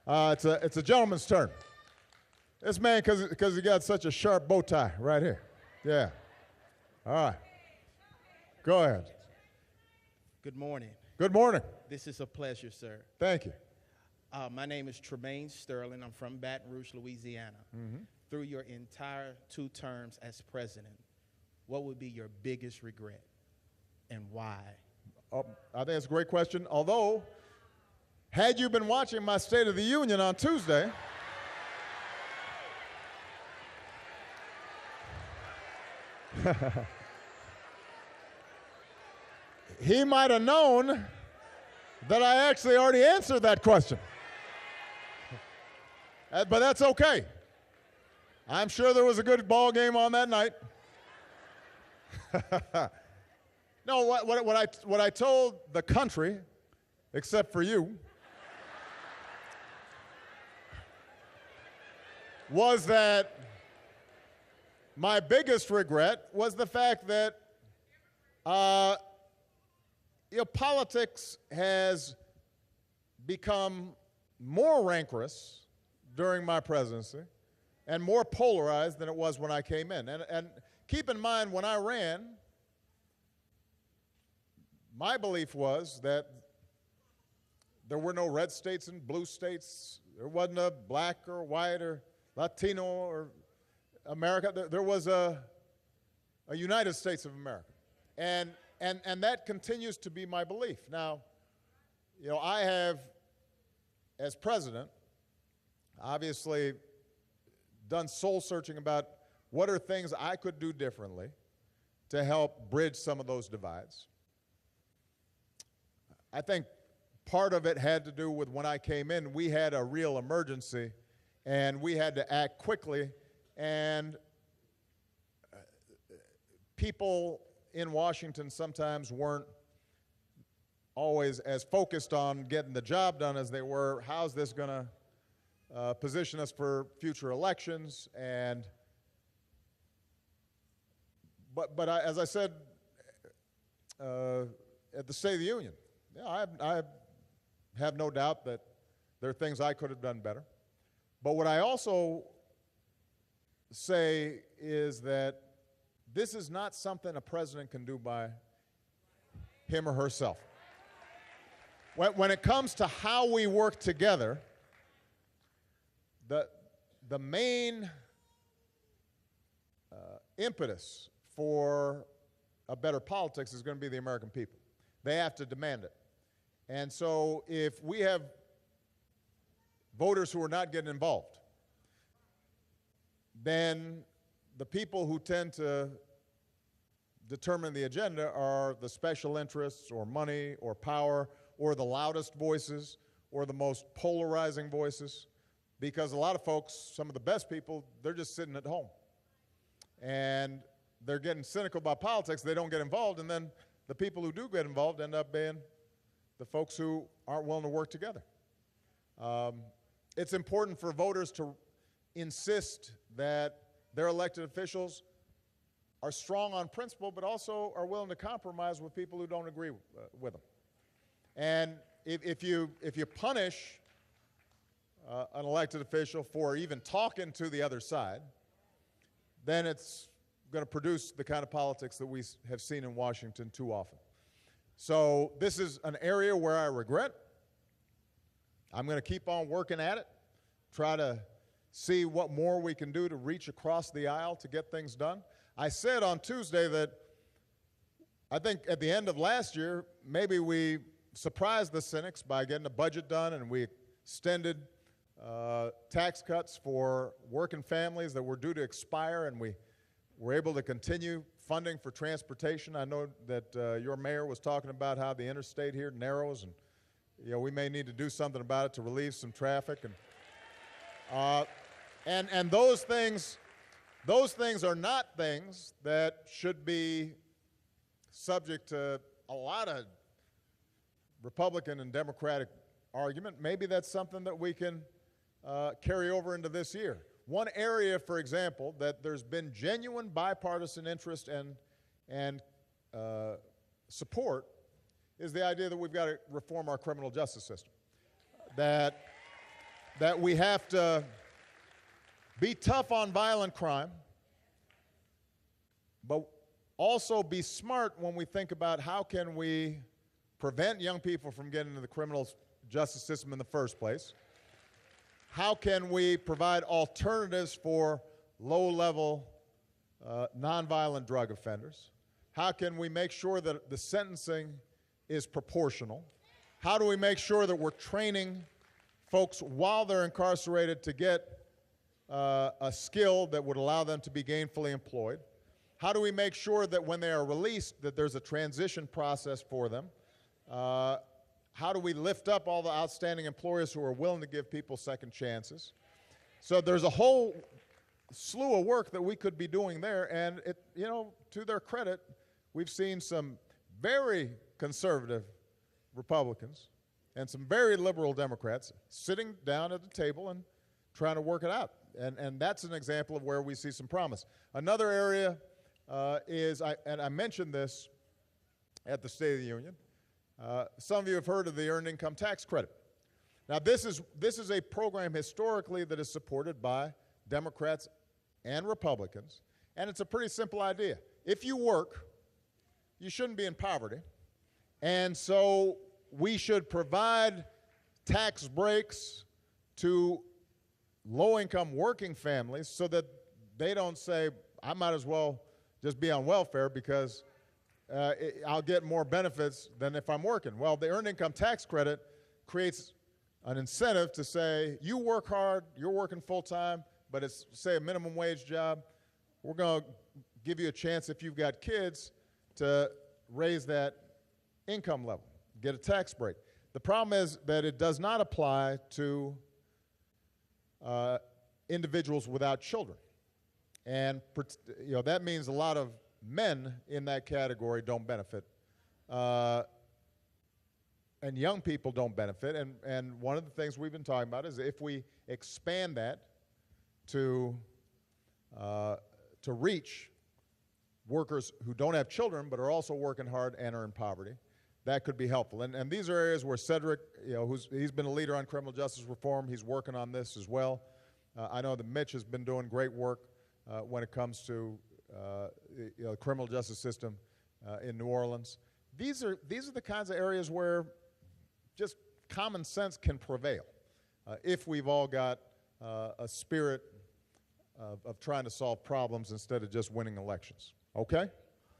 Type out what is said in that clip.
It's a gentleman's turn. This man, because he got such a sharp bow tie right here. Yeah. All right. Go ahead. Good morning. Good morning. This is a pleasure, sir. Thank you. My name is Tremaine Sterling. I'm from Baton Rouge, Louisiana. Through your entire 2 terms as president, what would be your biggest regret and why? I think it's a great question. Although, had you been watching my State of the Union on Tuesday, he might have known that I actually already answered that question. But that's okay. I'm sure there was a good ball game on that night. No, what I told the country, except for you, was that my biggest regret was the fact that politics has become more rancorous during my presidency and more polarized than it was when I came in. And keep in mind, when I ran, my belief was that there were no red states and blue states. There wasn't a black or white or Latino or America. There was a United States of America. And that continues to be my belief. Now, I have, as president, obviously done soul searching about what are things I could do differently to help bridge some of those divides. I think part of it had to do with when I came in, we had a real emergency and we had to act quickly, and people in Washington sometimes weren't always as focused on getting the job done as they were, how's this going to position us for future elections. But as I said at the State of the Union, I have no doubt that there are things I could have done better. But what I also say is that this is not something a president can do by him or herself. When it comes to how we work together, the main impetus for a better politics is going to be the American people. They have to demand it. And so if we have voters who are not getting involved, then the people who tend to determine the agenda are the special interests or money or power or the loudest voices or the most polarizing voices, because a lot of folks, some of the best people, they're just sitting at home. And they're getting cynical about politics, they don't get involved, and then the people who do get involved end up being the folks who aren't willing to work together. It's important for voters to insist that their elected officials are strong on principle, but also are willing to compromise with people who don't agree with them. And if you punish an elected official for even talking to the other side, then it's going to produce the kind of politics that we have seen in Washington too often. So this is an area where I regret. I'm going to keep on working at it, try to see what more we can do to reach across the aisle to get things done. I said on Tuesday that I think at the end of last year, maybe we surprised the cynics by getting a budget done, and we extended tax cuts for working families that were due to expire, and we were able to continue funding for transportation. I know that your mayor was talking about how the interstate here narrows, and we may need to do something about it to relieve some traffic. And those things are not things that should be subject to a lot of Republican and Democratic argument. Maybe that's something that we can carry over into this year. One area, for example, that there's been genuine bipartisan interest and support is the idea that we've got to reform our criminal justice system. That that we have to be tough on violent crime, but also be smart when we think about how can we prevent young people from getting into the criminal justice system in the first place. How can we provide alternatives for low-level, nonviolent drug offenders? How can we make sure that the sentencing is proportional? How do we make sure that we're training folks while they're incarcerated to get a skill that would allow them to be gainfully employed? How do we make sure that when they are released that there's a transition process for them? How do we lift up all the outstanding employers who are willing to give people second chances? So there's a whole slew of work that we could be doing there, and to their credit, we've seen some very conservative Republicans and some very liberal Democrats sitting down at the table and trying to work it out. And that's an example of where we see some promise. Another area and I mentioned this at the State of the Union. Some of you have heard of the Earned Income Tax Credit. Now, this is a program historically that is supported by Democrats and Republicans, and it's a pretty simple idea. If you work, you shouldn't be in poverty, and so we should provide tax breaks to low-income working families so that they don't say, I might as well just be on welfare because I'll get more benefits than if I'm working. Well, the Earned Income Tax Credit creates an incentive to say, you work hard, you're working full-time, but it's, say, a minimum wage job. We're going to give you a chance, if you've got kids, to raise that income level, get a tax break. The problem is that it does not apply to individuals without children. And that means a lot of men in that category don't benefit. And young people don't benefit. And one of the things we've been talking about is if we expand that to reach workers who don't have children but are also working hard and are in poverty, that could be helpful. And these are areas where Cedric, he's been a leader on criminal justice reform. He's working on this as well. I know that Mitch has been doing great work when it comes to the criminal justice system in New Orleans. These are the kinds of areas where just common sense can prevail if we've all got a spirit of trying to solve problems instead of just winning elections. Okay?